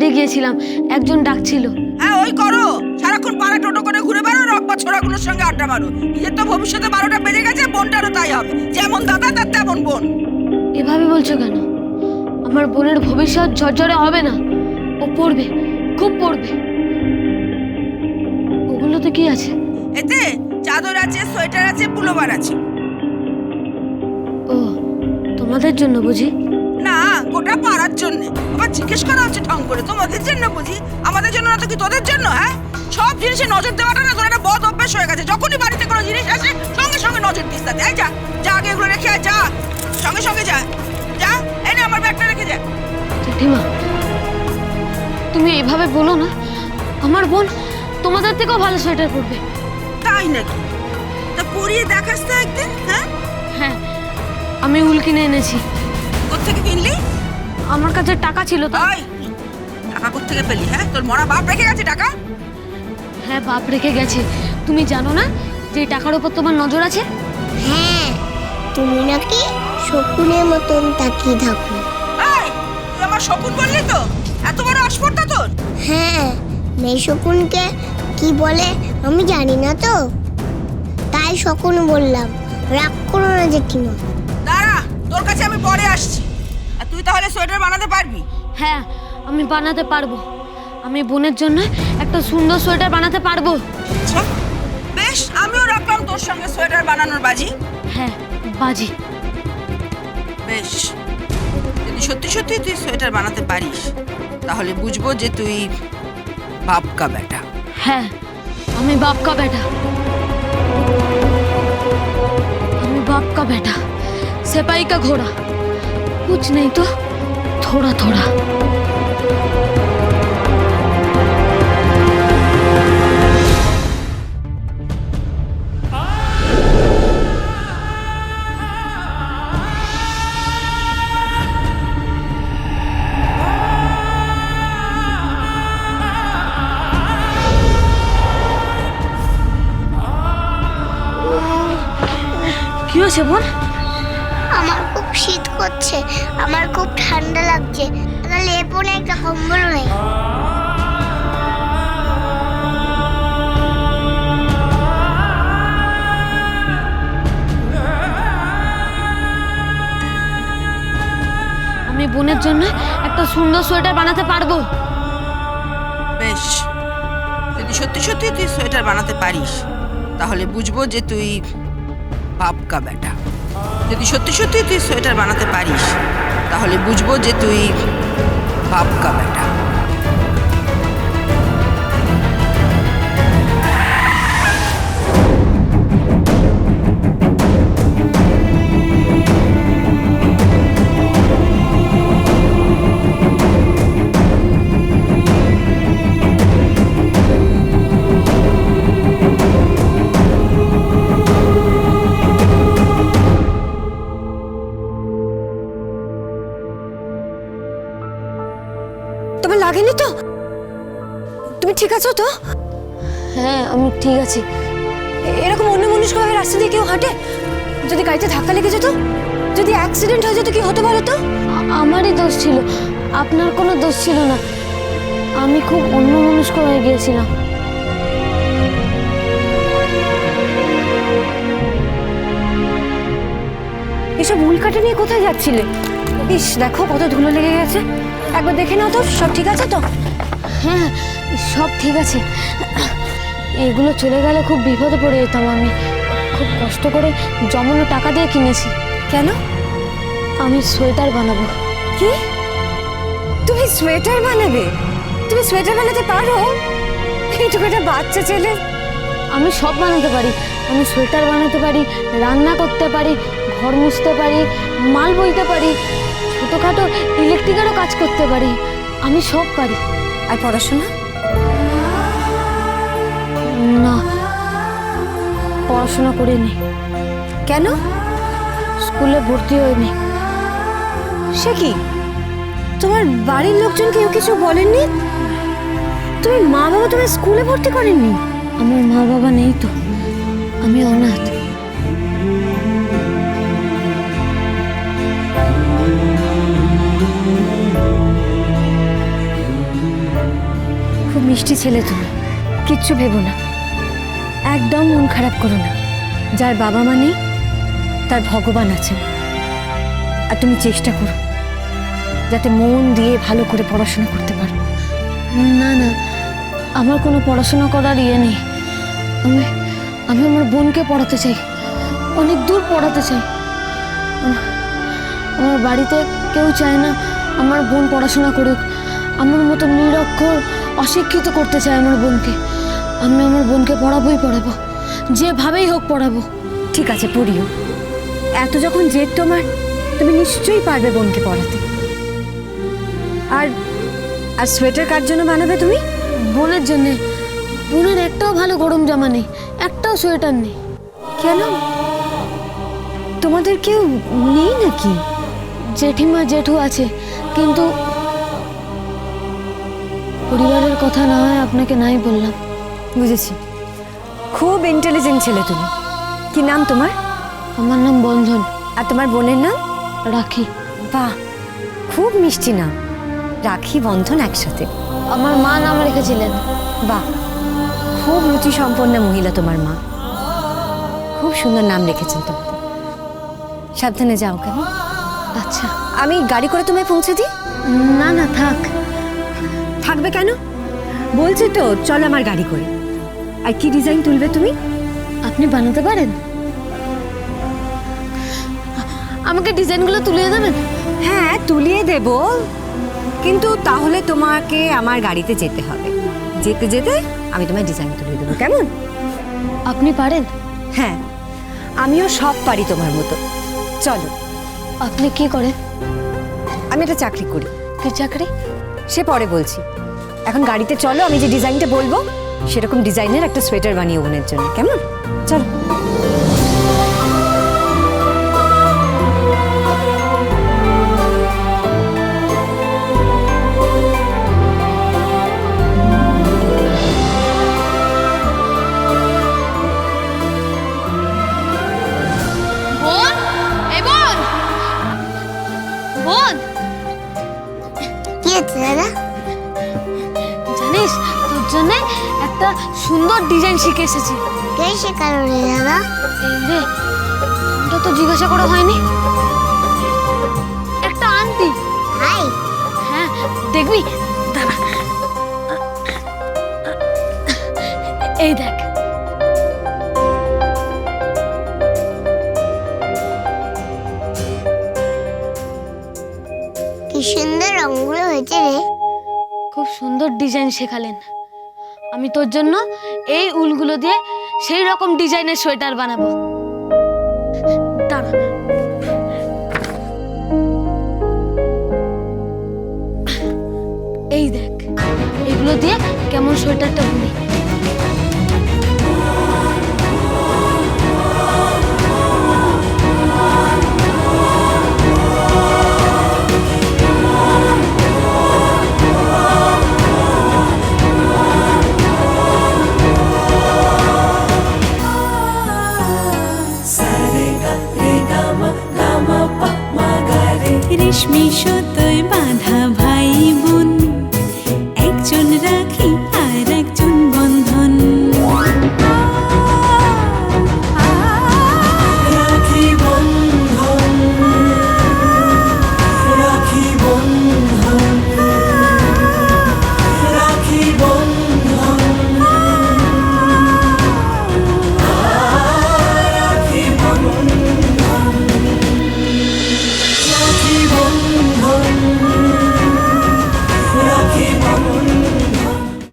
বাইরে গিয়েছিলাম, একজন ডাকছিল। হ্যাঁ ওই করো, সারাক্ষণ পাড়া টোটো করে ঘুরে বেড়ো, রব্বা ছোড়াগুলোর সঙ্গে আড্ডা মারো। নিজের তো ভবিষ্যতে 12টা বেজে গেছে, বোনটারও তাই হবে। যেমন দাদা তার তেমন বোন। এভাবে বলছো কেন? আমার বোনের ভবিষ্যৎ ঝরঝরে হবে না, ও পড়বে, খুব পড়বে। ওগুলোতে কি আছে? এতে চাদর আছে, সোয়েটার আছে, পুলোভার আছে। ও, তোমাদের জন্য বুঝি? না, গোটা পাড়ার জন্য। আবার জিজ্ঞেস করা হচ্ছে ঢং করে, তোমাদের জন্য বুঝি? আমাদের জন্য না তো কি তোদের জন্য? হ্যাঁ, সব জিনিসে নজর দেওয়াটা না তোর একটা বদ অভ্যাস হয়ে গেছে। যখনই বাড়িতে কোনো জিনিস আসে সঙ্গে সঙ্গে নজর দিস তাতে। এই যা যা, আগে এগুলো রেখে আয়, যা সঙ্গে সঙ্গে যা যা। এই না আমার ব্যাগটা রেখে যা। জেঠিমা, তুমি এইভাবে বলো না। আমার বোন তোমাদের থেকেও ভালো সোয়েটার পরবে। তাই নাকি? তা পরিয়ে দেখাস তো একদিন। হ্যাঁ হ্যাঁ, আমি উল কিনে এনেছি। কোত্থেকে কিনলি? আমার কাছে টাকা ছিল তো। ওই টাকা কোত্থেকে পেলি? হ্যাঁ, তোর মরা বাপ রেখে গেছে টাকা? হ্যাঁ, বাপ রেখে গেছে। তুমি জানো না যে এই টাকার উপর তোমার নজর আছে? হ্যাঁ, তুমি নাকি শকুনের মতন তাকিয়ে থাকো। এই, তুই আমার শকুন বললি তো? এত বড় অস্পর্ধা তোর? হ্যাঁ, মেয়ে শকুনকে কি বলে আমি জানি না তো, তাই শকুন বললাম। রাগ করো না জেঠিমা। দাঁড়া, তোর কাছে আমি পরে আসছি। আর তুই তাহলে সোয়েটার বানাতে পারবি? হ্যাঁ, আমি বানাতে পারবো। আমি বোনের জন্য একটা সুন্দর সোয়েটার বানাতে পারবো। আচ্ছা, বেশ, আমিও রাখলাম তোর সঙ্গে সোয়েটার বানানোর বাজি। হ্যাঁ, বাজি। বেশ, যদি সত্যি সত্যি তুই সোয়েটার বানাতে পারিস তাহলে বুঝবো যে তুই বাপ কা বেটা। হ্যাঁ, আমি বাপ কা বেটা। আমি बाप का बेटा, सिपाही का घोड़ा, कुछ नहीं तो थोड़ा थोड़ा। কি হয়েছে বোন? আমার খুব শীত করছে, আমার খুব ঠান্ডা লাগছে। একটা লেপও নেই, একটা কম্বলও নেই। আমি বোনের জন্য একটা সুন্দর সোয়েটার বানাতে পারবো। বেশ, যদি সত্যি সত্যি তুই সোয়েটার বানাতে পারিস তাহলে বুঝবো যে তুই বাপ কা বেটা। যদি সত্যি সত্যি তুই সোয়েটার বানাতে পারিস তাহলে বুঝবো যে তুই বাপ কা বেটা। তোমার লাগেনি তো? তুমি ঠিক আছো তো? হ্যাঁ, আমি ঠিক আছি। এরকম অন্যমনস্কভাবে রাস্তা দিয়ে কেউ হাঁটে? যদি গাড়িতে ধাক্কা লেগে যেত, যদি অ্যাক্সিডেন্ট হয়ে যেত, কি হতো বলো তো? আমারই দোষ ছিল, আপনার কোনো দোষ ছিল না। আমি খুব অন্যমনস্ক হয়ে গিয়েছিলাম। এসব উল্কাটা নিয়ে কোথায় যাচ্ছিলে? ইস, দেখো কত ধুলো লেগে গেছে। একবার দেখে নাও তো, সব ঠিক আছে তো? হ্যাঁ, সব ঠিক আছে। এগুলো চলে গেলে খুব বিপদে পড়ে যেতাম। আমি খুব কষ্ট করে জমানো টাকা দিয়ে কিনেছি। কেন? আমি সোয়েটার বানাবো। কি? তুমি সোয়েটার বানাবে? তুমি সোয়েটার বানাতে পারো? এইটুকু একটা বাচ্চা ছেলে। আমি সব বানাতে পারি। আমি সোয়েটার বানাতে পারি, রান্না করতে পারি, ঘর মুছতে পারি, মাল বইতে পারি, ছোটোখাটো ইলেকট্রিকেরও কাজ করতে পারি। আমি সব পারি। আর পড়াশোনা? না, পড়াশোনা করিনি। কেন? স্কুলে ভর্তি হইনি। সে কি, তোমার বাড়ির লোকজন কেউ কিছু বলেননি? তুমি মা বাবা তোমার স্কুলে ভর্তি করেননি? আমার মা বাবা নেই তো, আমি অনাথ। মিষ্টি ছেলে তুমি, কিচ্ছু ভেবো না, একদম মন খারাপ করো না। যার বাবা মা নেই তার ভগবান আছেন। আর তুমি চেষ্টা করো যাতে মন দিয়ে ভালো করে পড়াশোনা করতে পারো। না না, আমার কোনো পড়াশোনা করার ইয়ে নেই। আমি আমি আমার বোনকে পড়াতে চাই, অনেক দূর পড়াতে চাই। আমার বাড়িতে কেউ চায় না আমার বোন পড়াশোনা করুক। আমার মতো নিরক্ষর অশিক্ষিত করতে চায় আমার বোনকে। আমি আমার বোনকে পড়াবোই পড়াবো, যেভাবেই হোক পড়াবো। ঠিক আছে, পড়িও। এত যখন জেদ তোমার, তুমি নিশ্চয়ই পারবে বোনকে পড়াতে। আর আর সোয়েটার কার জন্য বানাবে তুমি? বোনের জন্যে। বোনের একটাও ভালো গরম জামা নেই, একটাও সোয়েটার নেই। কেন, তোমাদের কেউ নেই নাকি? জেঠিমা জেঠু আছে, কিন্তু পরিবারের কথা না হয় আপনাকে নাই বললাম। বুঝেছি, খুব ইন্টেলিজেন্ট ছেলে তুমি। কি নাম তোমার? আমার নাম বন্ধন। আর তোমার বোনের নাম? রাখি। বাহ, খুব মিষ্টি নাম, রাখি বন্ধন একসাথে। আমার মা নাম রেখেছিলেন। বাহ, খুব রুচি সম্পন্ন মহিলা তোমার মা, খুব সুন্দর নাম রেখেছেন তোমাদের। সাবধানে যাও কেমন? আচ্ছা। আমি গাড়ি করে তোমায় পৌঁছে দিই? না না, থাক। থাকবে কেন? বলছি তো, চলো আমার গাড়ি করে। আর কি ডিজাইন তুলবে তুমি? আপনি বানাতে পারেন? আমাকে ডিজাইনগুলো তুলিয়ে দেবেন? হ্যাঁ, তুলিয়ে দেব, কিন্তু তাহলে তোমাকে আমার গাড়িতে যেতে হবে। যেতে যেতে আমি তোমায় ডিজাইন তুলিয়ে দেবো, কেমন? আপনি পারেন? হ্যাঁ, আমিও সব পারি তোমার মতো। চলো। আপনি কি করেন? আমি একটা চাকরি করি। কি চাকরি? সে পরে বলছি, এখন গাড়িতে চলো, আমি যে ডিজাইনটা বলবো সেরকম ডিজাইনের একটা সোয়েটার বানিয়ে বোনের জন্য, কেমন? চলো। বোন, এই বোন, বোন, কি হচ্ছে দাদা? জানিস তোর জন্য একটা সুন্দর ডিজাইন শিখে এসেছি। কে শেখালো রে দাদা? এই রে, ওটা তো জিজ্ঞাসা করা হয়নি। একটা আন্টি। হাই। হ্যাঁ, দেখবি? দাঁড়া। এই দেখ। কি সুন্দর রঙগুলো হয়েছে রে। খুব সুন্দর ডিজাইন শেখালেন। আমি তোর জন্য এই উলগুলো দিয়ে সেই রকম ডিজাইনের সোয়েটার বানাবো। দাঁড়া। এই দেখ, এগুলো দিয়ে কেমন সোয়েটারটা বুনি।